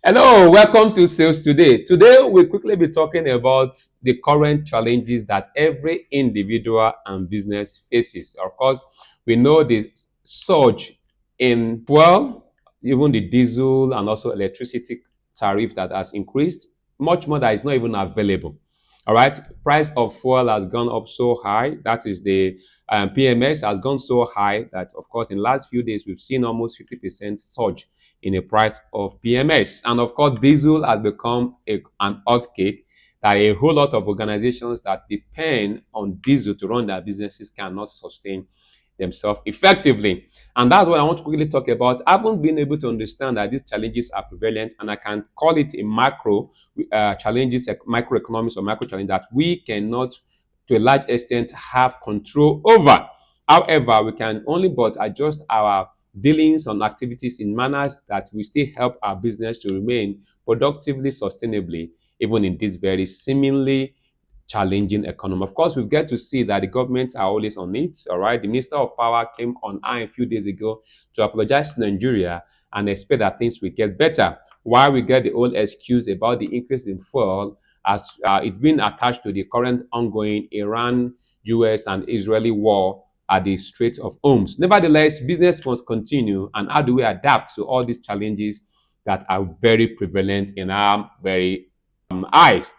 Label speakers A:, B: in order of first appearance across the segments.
A: Hello, welcome to Sales Today. Today, we'll quickly be talking about the current challenges that every individual and business faces. Of course, we know the surge in fuel, even the diesel and also electricity tariff that has increased, much more that is not even available. All right, price of fuel has gone up so high. That is the PMS has gone so high that, of course, in the last few days, we've seen almost 50% surge in the price of PMS. And of course, diesel has become an hot cake that a whole lot of organizations that depend on diesel to run their businesses cannot sustain themselves effectively. And that's what I want to quickly talk about. I haven't been able to understand that these challenges are prevalent, and I can call it a macro challenges, microeconomics or macro challenge that we cannot, to a large extent, have control over. However, we can only but adjust our dealings on activities in manners that will still help our business to remain productively, sustainably, even in this very seemingly challenging economy. Of course, we've got to see that the governments are always on it. All right. The Minister of Power came on air a few days ago to apologize to Nigeria and expect that things will get better. While we get the old excuse about the increase in fuel, as it's been attached to the current ongoing Iran, US, and Israeli war at the Strait of Hormuz. Nevertheless, business must continue. And how do we adapt to all these challenges that are very prevalent in our very eyes?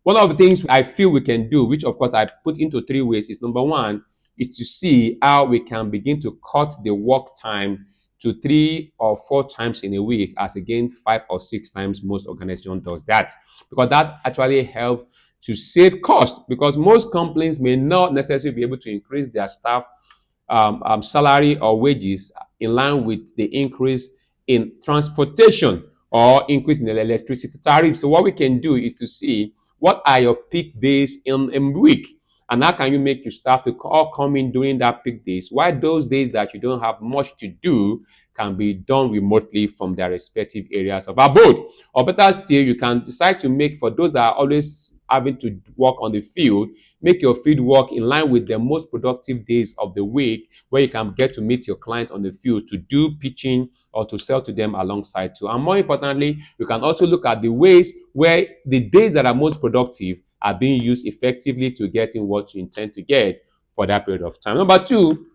A: One of the things I feel we can do, which of course I put into three ways, is number one, is to see how we can begin to cut the work time to 3 or 4 times in a week, as against 5 or 6 times most organization does that, because that actually helps to save cost, because most companies may not necessarily be able to increase their staff salary or wages in line with the increase in transportation or increase in the electricity tariff. So what we can do is to see what are your peak days in a week, and how can you make your staff to all come in during that peak days, while those days that you don't have much to do can be done remotely from their respective areas of abode. Or better still, you can decide to make, for those that are always having to work on the field, make your field work in line with the most productive days of the week, where you can get to meet your client on the field to do pitching or to sell to them alongside too. And more importantly, you can also look at the ways where the days that are most productive are being used effectively to get in what you intend to get for that period of time. Number two,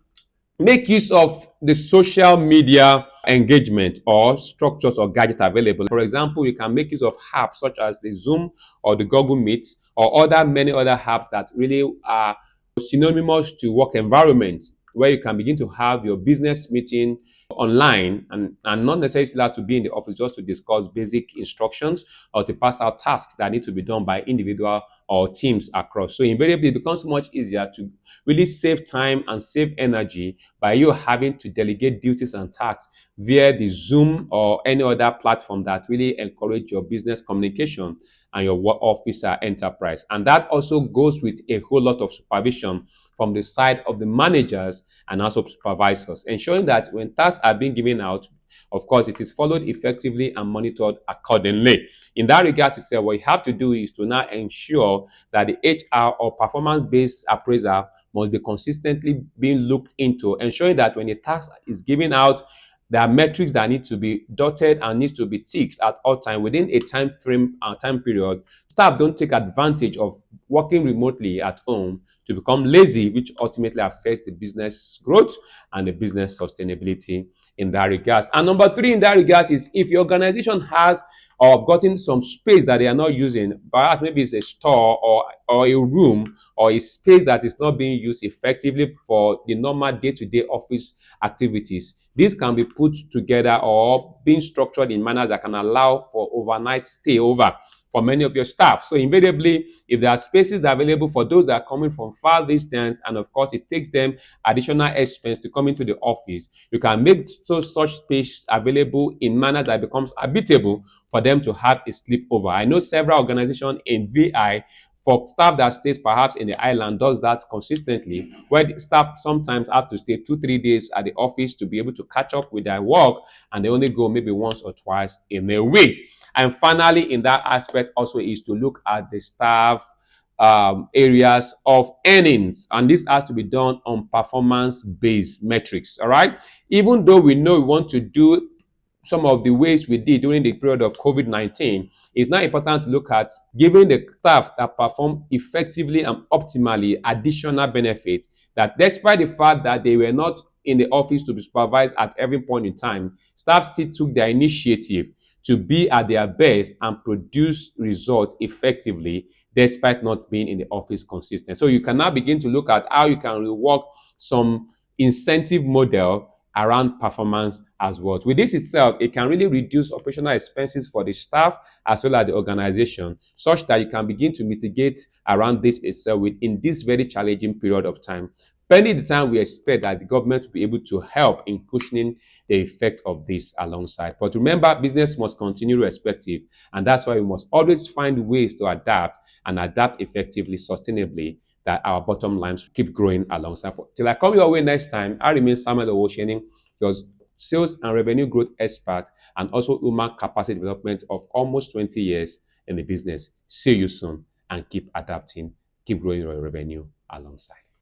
A: make use of the social media engagement or structures or gadgets available. For example, you can make use of apps such as the Zoom or the Google Meet or many other apps that really are synonymous to work environments, where you can begin to have your business meeting online, and not necessarily allowed to be in the office just to discuss basic instructions or to pass out tasks that need to be done by individual or teams across. So invariably, it becomes much easier to really save time and save energy by you having to delegate duties and tasks via the Zoom or any other platform that really encourage your business communication and your work office or enterprise. And that also goes with a whole lot of supervision from the side of the managers and also supervisors, ensuring that when tasks are being given out, of course, it is followed effectively and monitored accordingly. In that regard itself, what you have to do is to now ensure that the HR or performance-based appraiser must be consistently being looked into, ensuring that when a task is given out, there are metrics that need to be dotted and needs to be ticked at all time within a time frame and time period. Staff don't take advantage of working remotely at home to become lazy, which ultimately affects the business growth and the business sustainability in that regards. And number three in that regards is, if your organization has or have gotten some space that they are not using, perhaps maybe it's a store or a room or a space that is not being used effectively for the normal day-to-day office activities, this can be put together or being structured in manners that can allow for overnight stay over for many of your staff. So invariably, if there are spaces that are available for those that are coming from far distance, and of course it takes them additional expense to come into the office, you can make such space available in manner that becomes habitable for them to have a sleepover. I know several organizations in VI, for staff that stays perhaps in the island, does that consistently, where the staff sometimes have to stay 2 3 days at the office to be able to catch up with their work, and they only go maybe once or twice in a week. And finally, in that aspect also is to look at the staff areas of earnings, and this has to be done on performance based metrics. All right, even though we know we want to do some of the ways we did during the period of COVID-19, it's now important to look at giving the staff that perform effectively and optimally additional benefits, that despite the fact that they were not in the office to be supervised at every point in time, staff still took their initiative to be at their best and produce results effectively despite not being in the office consistent. So you can now begin to look at how you can rework some incentive model around performance as well. With this itself, it can really reduce operational expenses for the staff as well as the organization, such that you can begin to mitigate around this itself in this very challenging period of time. Pending the time, we expect that the government will be able to help in cushioning the effect of this alongside. But remember, business must continue irrespective, and that's why we must always find ways to adapt and adapt effectively, sustainably, that our bottom lines keep growing alongside. Till I come your way next time, I remain Samuel Owoseni, your sales and revenue growth expert and also human capacity development of almost 20 years in the business. See you soon and keep adapting, keep growing your revenue alongside.